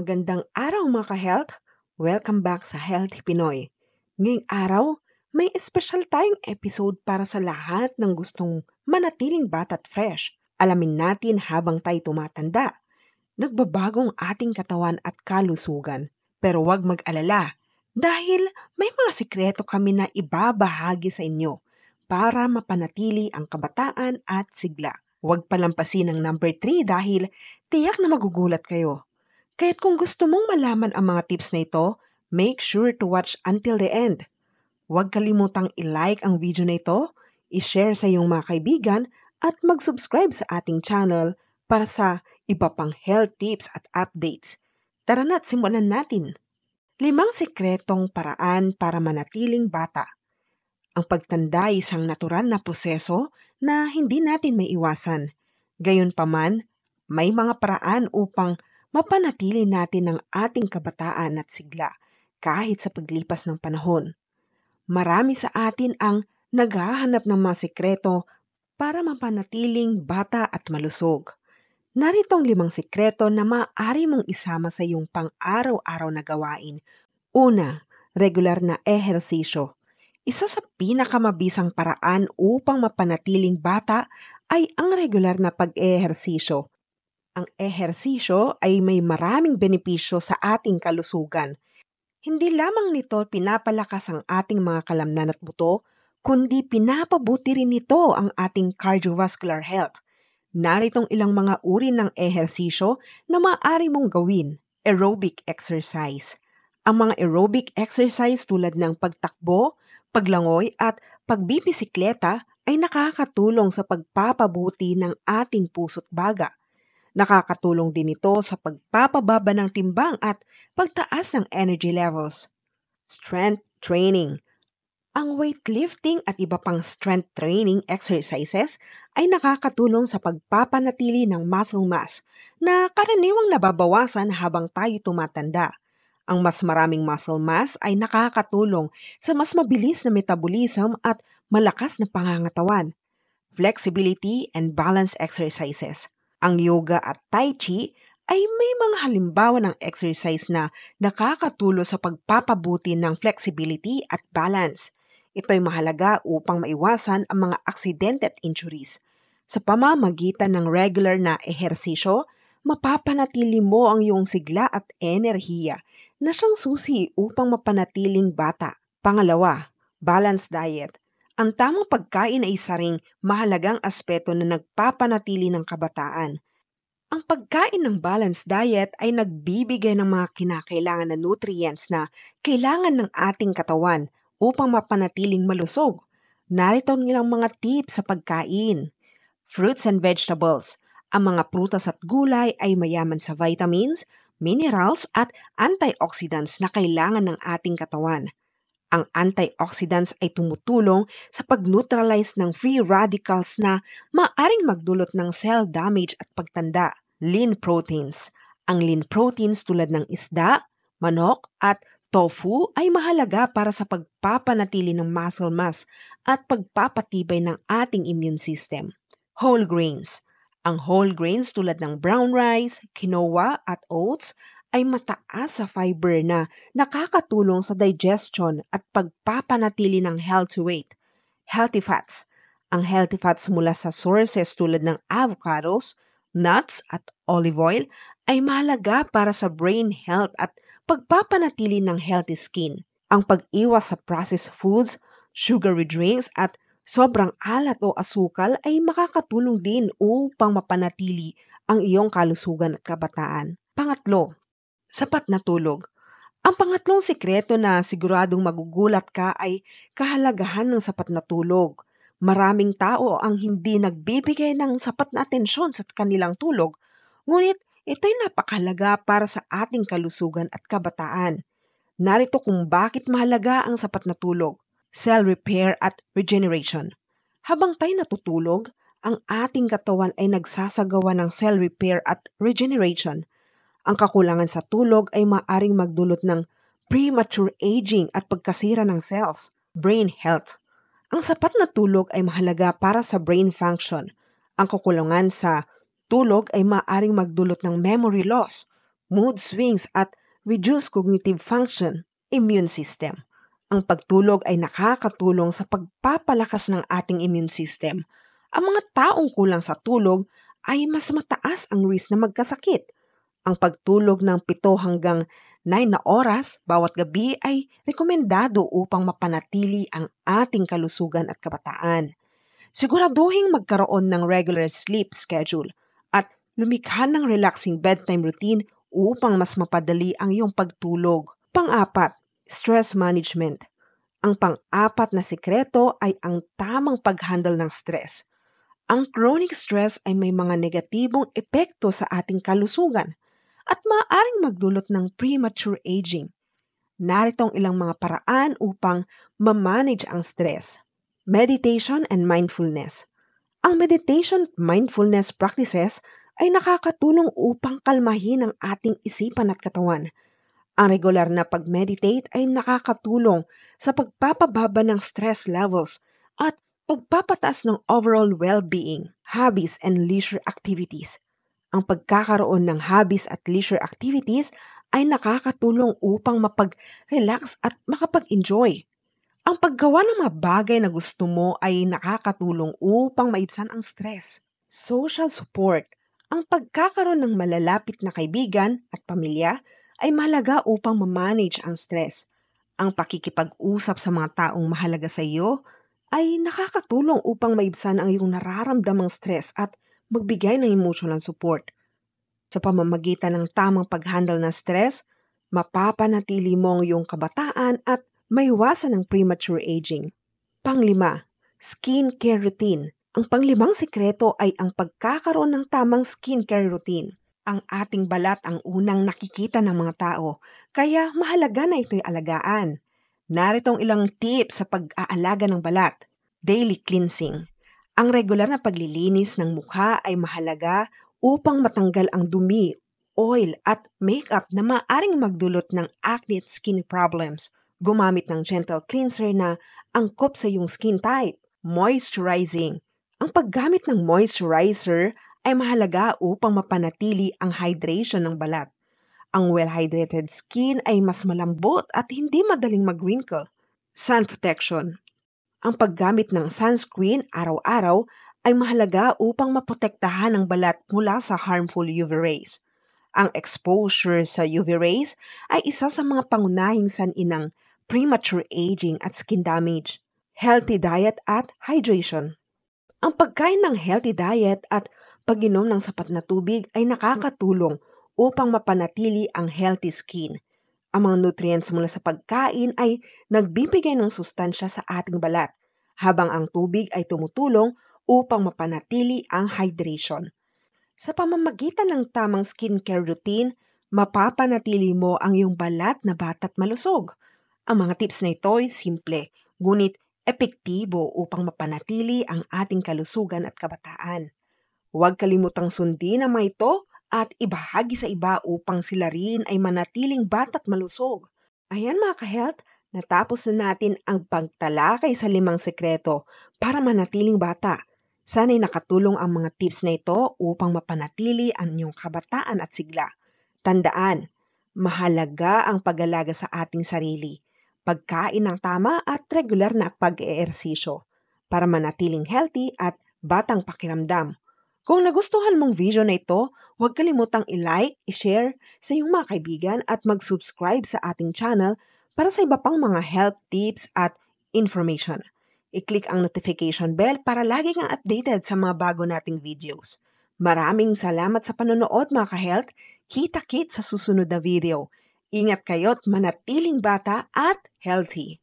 Magandang araw mga ka-health! Welcome back sa Healthy Pinoy. Ngayong araw, may espesyal tayong episode para sa lahat ng gustong manatiling bata at fresh. Alamin natin habang tayo tumatanda. Nagbabago ang ating katawan at kalusugan. Pero huwag mag-alala dahil may mga sikreto kami na ibabahagi sa inyo para mapanatili ang kabataan at sigla. Huwag palampasin ang number 3 dahil tiyak na magugulat kayo. Kaya't kung gusto mong malaman ang mga tips na ito, make sure to watch until the end. Huwag kalimutang i-like ang video na ito, i-share sa iyong mga kaibigan, at mag-subscribe sa ating channel para sa iba pang health tips at updates. Tara na't simulan natin. 5 sikretong paraan para manatiling bata. Ang pagtanda ay isang natural na proseso na hindi natin may iwasan. Gayunpaman, may mga paraan upang mapanatili natin ang ating kabataan at sigla kahit sa paglipas ng panahon. Marami sa atin ang naghahanap ng mga sikreto para mapanatiling bata at malusog. Narito ang 5 sikreto na maaari mong isama sa iyong pang-araw-araw na gawain. Una, regular na ehersisyo. Isa sa pinakamabisang paraan upang mapanatiling bata ay ang regular na pag-ehersisyo. Ang ehersisyo ay may maraming benepisyo sa ating kalusugan. Hindi lamang nito pinapalakas ang ating mga kalamnan at buto, kundi pinapabuti rin nito ang ating cardiovascular health. Naritong ilang mga uri ng ehersisyo na maaari mong gawin. Aerobic exercise. Ang mga aerobic exercise tulad ng pagtakbo, paglangoy at pagbibisikleta ay nakakatulong sa pagpapabuti ng ating puso't baga. Nakakatulong din ito sa pagpapababa ng timbang at pagtaas ng energy levels. Strength training. Ang weightlifting at iba pang strength training exercises ay nakakatulong sa pagpapanatili ng muscle mass na karaniwang nababawasan habang tayo tumatanda. Ang mas maraming muscle mass ay nakakatulong sa mas mabilis na metabolism at malakas na pangangatawan. Flexibility and balance exercises. Ang yoga at tai chi ay may mga halimbawa ng exercise na nakakatulong sa pagpapabuti ng flexibility at balance. Ito ay mahalaga upang maiwasan ang mga aksidente at injuries. Sa pamamagitan ng regular na ehersisyo, mapapanatili mo ang iyong sigla at enerhiya na siyang susi upang mapanatiling bata. Pangalawa, balanced diet. Ang tamang pagkain ay isa ring mahalagang aspeto na nagpapanatili ng kabataan. Ang pagkain ng balanced diet ay nagbibigay ng mga kinakailangan na nutrients na kailangan ng ating katawan upang mapanatiling malusog. Narito ang ilang mga tips sa pagkain. Fruits and vegetables. Ang mga prutas at gulay ay mayaman sa vitamins, minerals at antioxidants na kailangan ng ating katawan. Ang antioxidants ay tumutulong sa pag-neutralize ng free radicals na maaring magdulot ng cell damage at pagtanda. Lean proteins. Ang lean proteins tulad ng isda, manok at tofu ay mahalaga para sa pagpapanatili ng muscle mass at pagpapatibay ng ating immune system. Whole grains. Ang whole grains tulad ng brown rice, quinoa at oats ay mataas sa fiber na nakakatulong sa digestion at pagpapanatili ng healthy weight. Healthy fats. Ang healthy fats mula sa sources tulad ng avocados, nuts at olive oil ay mahalaga para sa brain health at pagpapanatili ng healthy skin. Ang pag-iwas sa processed foods, sugary drinks at sobrang alat o asukal ay makakatulong din upang mapanatili ang iyong kalusugan at kabataan. Pangatlo, sapat na tulog. Ang pangatlong sikreto na siguradong magugulat ka ay kahalagahan ng sapat na tulog. Maraming tao ang hindi nagbibigay ng sapat na atensyon sa kanilang tulog, ngunit ito'y napakahalaga para sa ating kalusugan at kabataan. Narito kung bakit mahalaga ang sapat na tulog. Cell repair at regeneration. Habang tayo natutulog, ang ating katawan ay nagsasagawa ng cell repair at regeneration. Ang kakulangan sa tulog ay maaring magdulot ng premature aging at pagkasira ng cells. Brain health. Ang sapat na tulog ay mahalaga para sa brain function. Ang kakulangan sa tulog ay maaring magdulot ng memory loss, mood swings at reduced cognitive function, immune system. Ang pagtulog ay nakakatulong sa pagpapalakas ng ating immune system. Ang mga taong kulang sa tulog ay mas mataas ang risk na magkasakit. Ang pagtulog ng 7 hanggang 9 na oras bawat gabi ay rekomendado upang mapanatili ang ating kalusugan at kabataan. Siguraduhin magkaroon ng regular sleep schedule at lumikha ng relaxing bedtime routine upang mas mapadali ang iyong pagtulog. Pang-apat, stress management. Ang pang-apat na sikreto ay ang tamang pag-handle ng stress. Ang chronic stress ay may mga negatibong epekto sa ating kalusugan at maaaring magdulot ng premature aging. Narito ang ilang mga paraan upang ma-manage ang stress. Meditation and mindfulness. Ang meditation at mindfulness practices ay nakakatulong upang kalmahin ang ating isipan at katawan. Ang regular na pag-meditate ay nakakatulong sa pagpapababa ng stress levels at pagpapataas ng overall well-being. Hobbies and leisure activities. Ang pagkakaroon ng hobbies at leisure activities ay nakakatulong upang mapag-relax at makapag-enjoy. Ang paggawa ng mga bagay na gusto mo ay nakakatulong upang maibsan ang stress. Social support. Ang pagkakaroon ng malalapit na kaibigan at pamilya ay mahalaga upang ma-manage ang stress. Ang pakikipag-usap sa mga taong mahalaga sa iyo ay nakakatulong upang maibsan ang iyong nararamdamang stress at magbigay ng emotional support. Sa pamamagitan ng tamang pag-handle ng stress, mapapanatili mo ang iyong kabataan at maiwasan ang premature aging. Panglima, skincare routine. Ang panglimang sikreto ay ang pagkakaroon ng tamang skincare routine. Ang ating balat ang unang nakikita ng mga tao, kaya mahalaga na ito'y alagaan. Narito ang ilang tips sa pag-aalaga ng balat. Daily cleansing. Ang regular na paglilinis ng mukha ay mahalaga upang matanggal ang dumi, oil at makeup na maaaring magdulot ng acne at skin problems. Gumamit ng gentle cleanser na angkop sa iyong skin type. Moisturizing. Ang paggamit ng moisturizer ay mahalaga upang mapanatili ang hydration ng balat. Ang well-hydrated skin ay mas malambot at hindi madaling mag-wrinkle. Sun protection. Ang paggamit ng sunscreen araw-araw ay mahalaga upang maprotektahan ang balat mula sa harmful UV rays. Ang exposure sa UV rays ay isa sa mga pangunahing sanhi ng premature aging at skin damage. Healthy diet at hydration. Ang pagkain ng healthy diet at pag-inom ng sapat na tubig ay nakakatulong upang mapanatili ang healthy skin. Ang mga nutrients mula sa pagkain ay nagbibigay ng sustansya sa ating balat, habang ang tubig ay tumutulong upang mapanatili ang hydration. Sa pamamagitan ng tamang skincare routine, mapapanatili mo ang iyong balat na bata at malusog. Ang mga tips na ito ay simple, ngunit epektibo upang mapanatili ang ating kalusugan at kabataan. Huwag kalimutang sundin ang mga ito at ibahagi sa iba upang sila rin ay manatiling bata at malusog. Ayan mga ka-health, natapos na natin ang pagtalakay sa 5 sekreto para manatiling bata. Sana'y nakatulong ang mga tips na ito upang mapanatili ang inyong kabataan at sigla. Tandaan, mahalaga ang pag-alaga sa ating sarili, pagkain ng tama at regular na pag-eehersisyo para manatiling healthy at batang pakiramdam. Kung nagustuhan mong video na ito, huwag kalimutang i-like, i-share sa iyong mga kaibigan at mag-subscribe sa ating channel para sa iba pang mga health tips at information. I-click ang notification bell para lagi kang updated sa mga bago nating videos. Maraming salamat sa panonood mga ka-health. Kita-kits sa susunod na video. Ingat kayo't manatiling bata at healthy.